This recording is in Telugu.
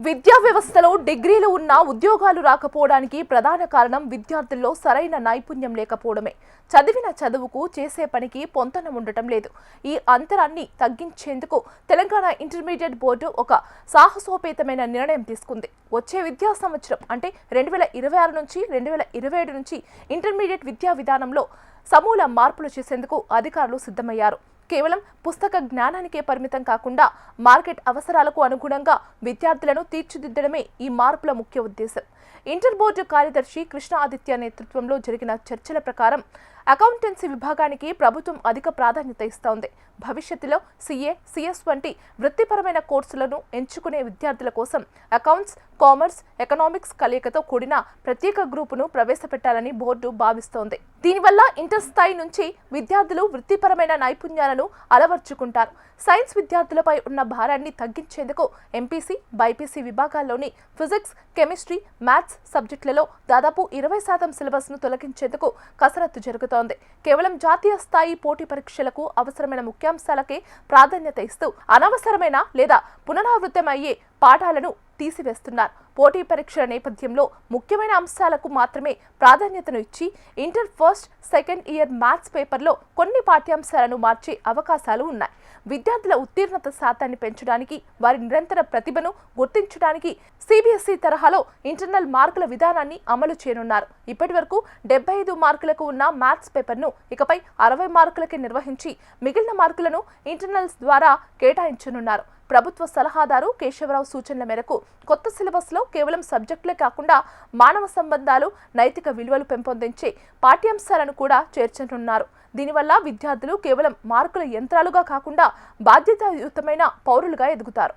విద్యా వ్యవస్థలో డిగ్రీలు ఉన్న ఉద్యోగాలు రాకపోవడానికి ప్రధాన కారణం విద్యార్థుల్లో సరైన నైపుణ్యం లేకపోవడమే. చదివిన చదువుకు చేసే పనికి పొంతన ఉండటం లేదు. ఈ అంతరాన్ని తగ్గించేందుకు తెలంగాణ ఇంటర్మీడియట్ బోర్డు ఒక సాహసోపేతమైన నిర్ణయం తీసుకుంది. వచ్చే విద్యా సంవత్సరం అంటే 2026 నుంచి 2027 నుంచి ఇంటర్మీడియట్ విద్యా విధానంలో సమూల మార్పులు చేసేందుకు అధికారులు సిద్ధమయ్యారు. కేవలం పుస్తక జ్ఞానానికే పరిమితం కాకుండా మార్కెట్ అవసరాలకు అనుగుణంగా విద్యార్థులను తీర్చిదిద్దడమే ఈ మార్పుల ముఖ్య ఉద్దేశం. ఇంటర్ బోర్డు కార్యదర్శి కృష్ణ ఆదిత్య నేతృత్వంలో జరిగిన చర్చల ప్రకారం అకౌంటెన్సీ విభాగానికి ప్రభుత్వం అధిక ప్రాధాన్యత ఇస్తోంది. భవిష్యత్తులో సీఏ, సిఎస్ వంటి వృత్తిపరమైన కోర్సులను ఎంచుకునే విద్యార్థుల కోసం అకౌంట్స్, కామర్స్, ఎకనామిక్స్ కలయికతో కూడిన ప్రత్యేక గ్రూపును ప్రవేశపెట్టాలని బోర్డు భావిస్తోంది. దీనివల్ల ఇంటర్ స్థాయి నుంచి విద్యార్థులు వృత్తిపరమైన నైపుణ్యాలను అలవర్చుకుంటారు. సైన్స్ విద్యార్థులపై ఉన్న భారాన్ని తగ్గించేందుకు ఎంపీసీ, బైపీసీ విభాగాల్లోని ఫిజిక్స్, కెమిస్ట్రీ, మ్యాథ్స్ సబ్జెక్టులలో దాదాపు 20% సిలబస్ను తొలగించేందుకు కసరత్తు జరుగుతోంది. కేవలం జాతీయ స్థాయి పోటీ పరీక్షలకు అవసరమైన ముఖ్యాంశాలకే ప్రాధాన్యత ఇస్తూ అనవసరమైన లేదా పునరావృతమయ్యే పాఠాలను తీసివేస్తున్నారు. పోటీ పరీక్షల నేపథ్యంలో ముఖ్యమైన అంశాలకు మాత్రమే ప్రాధాన్యతను ఇచ్చి inter first, second year maths పేపర్లో కొన్ని పాఠ్యాంశాలను మార్చే అవకాశాలు ఉన్నాయి. విద్యార్థుల ఉత్తీర్ణత శాతాన్ని పెంచడానికి, వారి నిరంతర ప్రతిభను గుర్తించడానికి సిబిఎస్ఈ తరహాలో ఇంటర్నల్ మార్కుల విధానాన్ని అమలు చేయనున్నారు. ఇప్పటి వరకు 75 మార్కులకు ఉన్న మ్యాథ్స్ పేపర్ను ఇకపై 60 మార్కులకే నిర్వహించి మిగిలిన మార్కులను ఇంటర్నల్స్ ద్వారా కేటాయించనున్నారు. ప్రభుత్వ సలహాదారు కేశవరావు సూచనల మేరకు కొత్త సిలబస్లో కేవలం సబ్జెక్టులే కాకుండా మానవ సంబంధాలు, నైతిక విలువలు పెంపొందించే పాఠ్యాంశాలను కూడా చేర్చనున్నారు. దీనివల్ల విద్యార్థులు కేవలం మార్కుల యంత్రాలుగా కాకుండా బాధ్యతాయుతమైన పౌరులుగా ఎదుగుతారు.